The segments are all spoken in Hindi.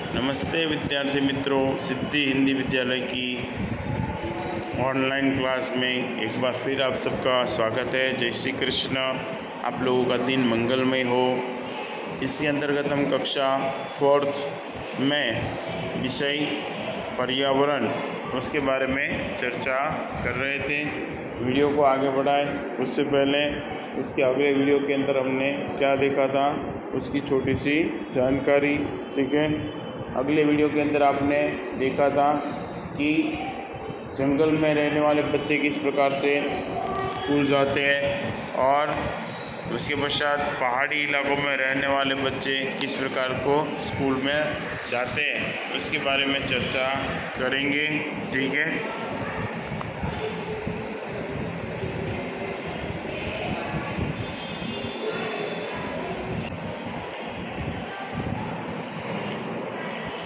नमस्ते विद्यार्थी मित्रों, सिद्धि हिंदी विद्यालय की ऑनलाइन क्लास में एक बार फिर आप सबका स्वागत है। जय श्री कृष्ण। आप लोगों का दिन मंगलमय हो। इसके अंतर्गत हम कक्षा 4th में विषय पर्यावरण उसके बारे में चर्चा कर रहे थे। वीडियो को आगे बढ़ाए उससे पहले इसके अगले वीडियो के अंदर हमने क्या देखा था उसकी छोटी सी जानकारी, ठीक है। अगले वीडियो के अंदर आपने देखा था कि जंगल में रहने वाले बच्चे किस प्रकार से स्कूल जाते हैं और उसके पश्चात पहाड़ी इलाकों में रहने वाले बच्चे किस प्रकार को स्कूल में जाते हैं, उसके बारे में चर्चा करेंगे, ठीक है।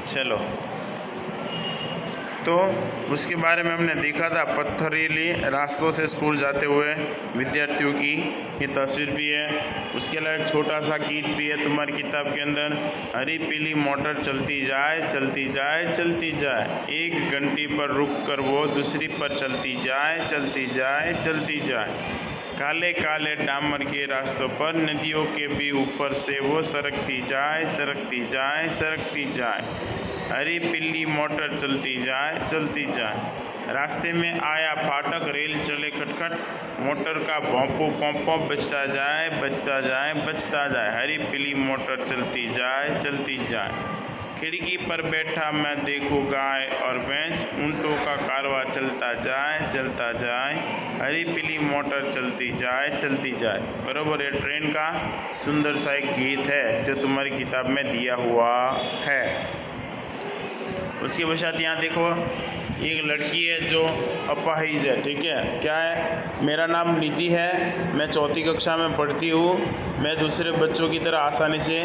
चलो, तो उसके बारे में हमने देखा था पत्थरीली रास्तों से स्कूल जाते हुए विद्यार्थियों की ये तस्वीर भी है। उसके अलावा एक छोटा सा गीत भी है तुम्हारी किताब के अंदर। हरी पीली मोटर चलती जाए चलती जाए चलती जाए, एक घंटी पर रुक कर वो दूसरी पर चलती जाए चलती जाए चलती जाए। काले काले डामर के रास्तों पर नदियों के भी ऊपर से वो सरकती जाए सरकती जाए सरकती जाए। हरी पीली मोटर चलती जाए चलती जाए। रास्ते में आया फाटक, रेल चले खटखट, मोटर का भोंपो पोंपो बजता जाए बजता जाए बजता जाए। हरी पीली मोटर चलती जाए चलती जाए। खिड़की पर बैठा मैं देखूं गाय और भैंस, ऊँटों का कारवां चलता जाए चलता जाए। हरी पीली मोटर चलती जाए चलती जाए। बराबर, ये ट्रेन का सुंदर सा एक गीत है जो तुम्हारी किताब में दिया हुआ है। उसके पश्चात यहाँ देखो, एक लड़की है जो अपाहिज है, ठीक है। क्या है? मेरा नाम निधि है, मैं 4th कक्षा में पढ़ती हूँ। मैं दूसरे बच्चों की तरह आसानी से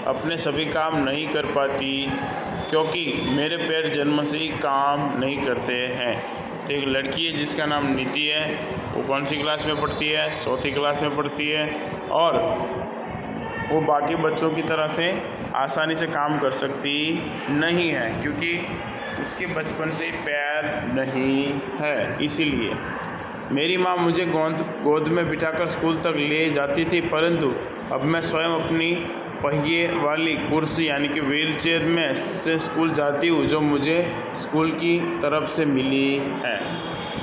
अपने सभी काम नहीं कर पाती क्योंकि मेरे पैर जन्म से ही काम नहीं करते हैं। तो एक लड़की है जिसका नाम निधि है। वो कौन सी क्लास में पढ़ती है? 4th क्लास में पढ़ती है और वो बाकी बच्चों की तरह से आसानी से काम कर सकती नहीं है क्योंकि उसके बचपन से पैर नहीं है। इसीलिए मेरी माँ मुझे गोद में बिठाकर स्कूल तक ले जाती थी, परंतु अब मैं स्वयं अपनी पहिए वाली कुर्सी यानी कि व्हील चेयर में से स्कूल जाती हूँ, जो मुझे स्कूल की तरफ से मिली है।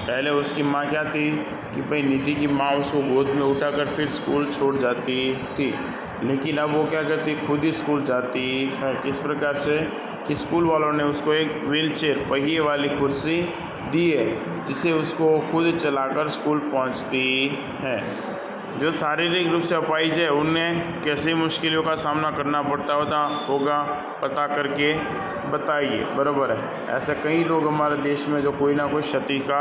पहले उसकी माँ क्या थी कि भाई निधि की माँ उसको गोद में उठाकर फिर स्कूल छोड़ जाती थी, लेकिन अब वो क्या करती, खुद ही स्कूल जाती है। किस प्रकार से कि स्कूल वालों ने उसको एक व्हील चेयर पहिए वाली कुर्सी दी है जिसे उसको खुद चलाकर स्कूल पहुंचती है। जो शारीरिक रूप से अपाहिज है उन्हें कैसे मुश्किलों का सामना करना पड़ता होगा पता करके बताइए। बराबर है, ऐसे कई लोग हमारे देश में जो कोई ना कोई क्षति का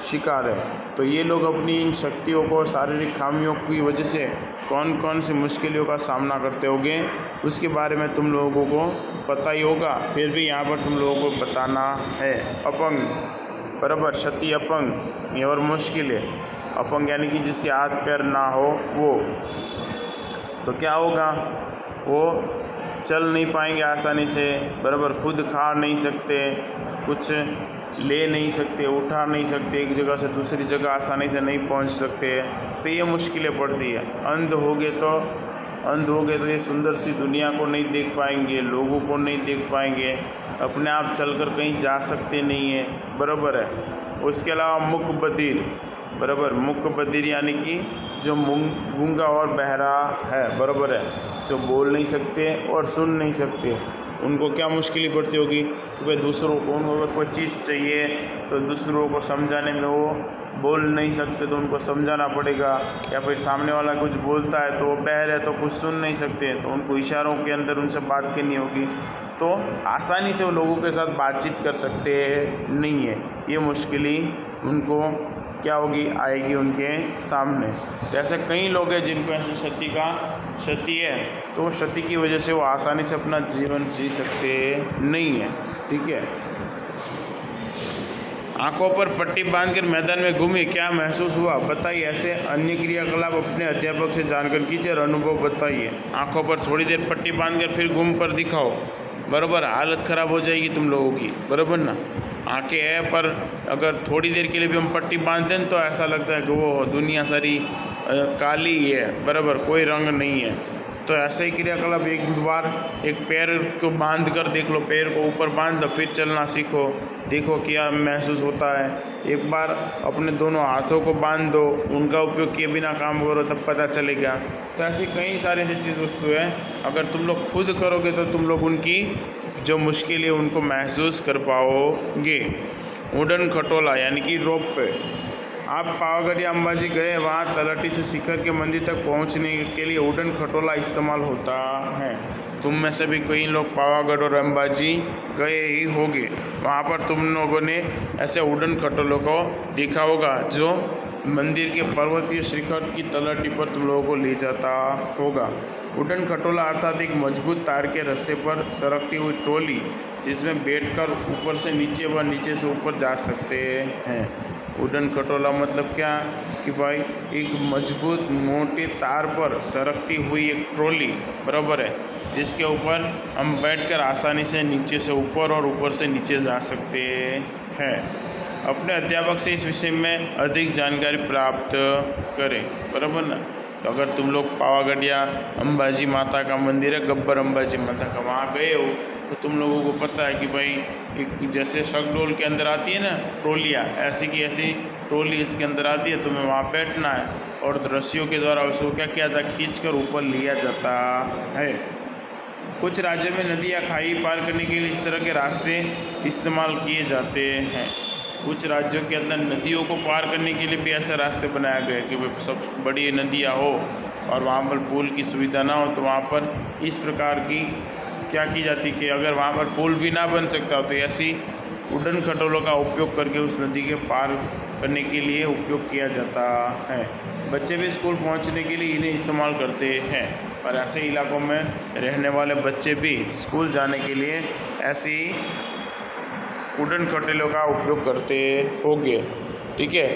शिकार है। तो ये लोग अपनी इन शक्तियों को, शारीरिक खामियों की वजह से कौन कौन सी मुश्किलों का सामना करते होंगे उसके बारे में तुम लोगों को पता ही होगा, फिर भी यहाँ पर तुम लोगों को बताना है। अपंग, बराबर, क्षति अपंग और मुश्किल है। अपंग यानी कि जिसके हाथ पैर ना हो वो, तो क्या होगा, वो चल नहीं पाएंगे आसानी से, बराबर, खुद खा नहीं सकते, कुछ ले नहीं सकते, उठा नहीं सकते, एक जगह से दूसरी जगह आसानी से नहीं पहुंच सकते। तो ये मुश्किलें पड़ती है। अंध हो गए तो ये सुंदर सी दुनिया को नहीं देख पाएंगे, लोगों को नहीं देख पाएंगे, अपने आप चलकर कहीं जा सकते नहीं है। बराबर है। उसके अलावा मुक बधिर, बराबर, मुक बधिर यानी कि जो गूंगा और बहरा है, बराबर है, जो बोल नहीं सकते और सुन नहीं सकते, उनको क्या मुश्किलें पड़ती होगी कि भाई दूसरों को, उनको अगर कोई चीज़ चाहिए तो दूसरों को समझाने में वो बोल नहीं सकते तो उनको समझाना पड़ेगा, या फिर सामने वाला कुछ बोलता है तो वो बहर है तो कुछ सुन नहीं सकते तो उनको इशारों के अंदर उनसे बात करनी होगी। तो आसानी से वो लोगों के साथ बातचीत कर सकते नहीं है। ये मुश्किलें उनको क्या होगी, आएगी उनके सामने। जैसे कई लोग हैं जिनको ऐसी क्षति है, तो क्षति की वजह से वो आसानी से अपना जीवन जी सकते नहीं है, ठीक है। आंखों पर पट्टी बांधकर मैदान में घूमी, क्या महसूस हुआ बताइए। ऐसे अन्य क्रियाकलाप अपने अध्यापक से जानकर कीजिए और अनुभव बताइए। आंखों पर थोड़ी देर पट्टी बांधकर फिर घूम कर दिखाओ। बराबर हालत ख़राब हो जाएगी तुम लोगों की, बराबर ना। आंखें है पर अगर थोड़ी देर के लिए भी हम पट्टी बांध दें तो ऐसा लगता है कि वो दुनिया सारी काली ही है, बराबर कोई रंग नहीं है। तो ऐसे ही क्रियाकलाप एक बार एक पैर को बांध कर देख लो, पैर को ऊपर बांध दो, फिर चलना सीखो, देखो क्या महसूस होता है। एक बार अपने दोनों हाथों को बांध दो, उनका उपयोग किए बिना काम करो, तब पता चलेगा। तो ऐसी कई सारे ऐसी चीज़ वस्तु है, अगर तुम लोग खुद करोगे तो तुम लोग उनकी जो मुश्किल है उनको महसूस कर पाओगे। उड़न खटोला यानी कि रोप पे। आप पावागढ़ या अंबाजी गए, वहाँ तलहटी से शिखर के मंदिर तक पहुँचने के लिए उड़न खटोला इस्तेमाल होता है। तुम में से भी कई लोग पावागढ़ और अंबाजी गए ही होंगे, वहाँ पर तुम लोगों ने ऐसे उड़न खटोलों को देखा होगा जो मंदिर के पर्वतीय शिखर की तलहटी पर तुम लोगों को ले जाता होगा। उड़न खटोला अर्थात एक मजबूत तार के रस्से पर सरकती हुई ट्रॉली, जिसमें बैठकर ऊपर से नीचे व नीचे से ऊपर जा सकते हैं। उड़न खटोला मतलब क्या कि भाई एक मजबूत मोटे तार पर सरकती हुई एक ट्रॉली, बराबर है, जिसके ऊपर हम बैठकर आसानी से नीचे से ऊपर और ऊपर से नीचे जा सकते हैं। अपने अध्यापक से इस विषय में अधिक जानकारी प्राप्त करें, बराबर ना। तो अगर तुम लोग पावागढ़ या अंबाजी माता का मंदिर है, गब्बर अंबाजी माता का, वहाँ गए हो तो तुम लोगों को पता है कि भाई एक जैसे शगडोल के अंदर आती है ना ट्रॉलियाँ, ऐसी की ऐसी ट्रॉली इसके अंदर आती है, तुम्हें वहाँ बैठना है और रस्सियों के द्वारा उसको क्या किया जाता है, खींच कर ऊपर लिया जाता है। कुछ राज्यों में नदी या खाई पार करने के लिए इस तरह के रास्ते इस्तेमाल किए जाते हैं। कुछ राज्यों के अंदर नदियों को पार करने के लिए भी ऐसे रास्ते बनाए गए कि भाई सब बड़ी नदियाँ हो और वहाँ पर पुल की सुविधा ना हो, तो वहाँ पर इस प्रकार की क्या की जाती कि अगर वहाँ पर पुल भी ना बन सकता हो तो ऐसी उड़न खटोलों का उपयोग करके उस नदी के पार करने के लिए उपयोग किया जाता है। बच्चे भी स्कूल पहुँचने के लिए इन्हें इस्तेमाल करते हैं, और ऐसे इलाकों में रहने वाले बच्चे भी स्कूल जाने के लिए ऐसी उड़न खटोलों का उपयोग करते होंगे, ठीक है।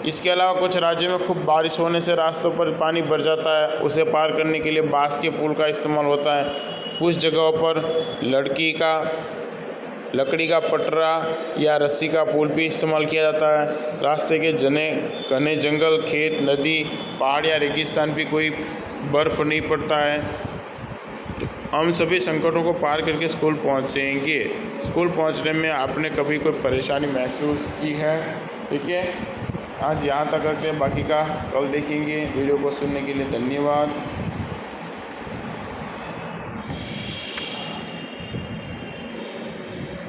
इसके अलावा कुछ राज्यों में खूब बारिश होने से रास्तों पर पानी भर जाता है, उसे पार करने के लिए बांस के पुल का इस्तेमाल होता है। कुछ जगहों पर लकड़ी का पटरा या रस्सी का पुल भी इस्तेमाल किया जाता है। रास्ते के घने जंगल, खेत, नदी, पहाड़ या रेगिस्तान भी कोई बर्फ़ नहीं पड़ता है। हम सभी संकटों को पार करके स्कूल पहुंचेंगे। स्कूल पहुंचने में आपने कभी कोई परेशानी महसूस की है? ठीक है, आज यहाँ तक करते हैं, बाकी का कल देखेंगे। वीडियो को सुनने के लिए धन्यवाद।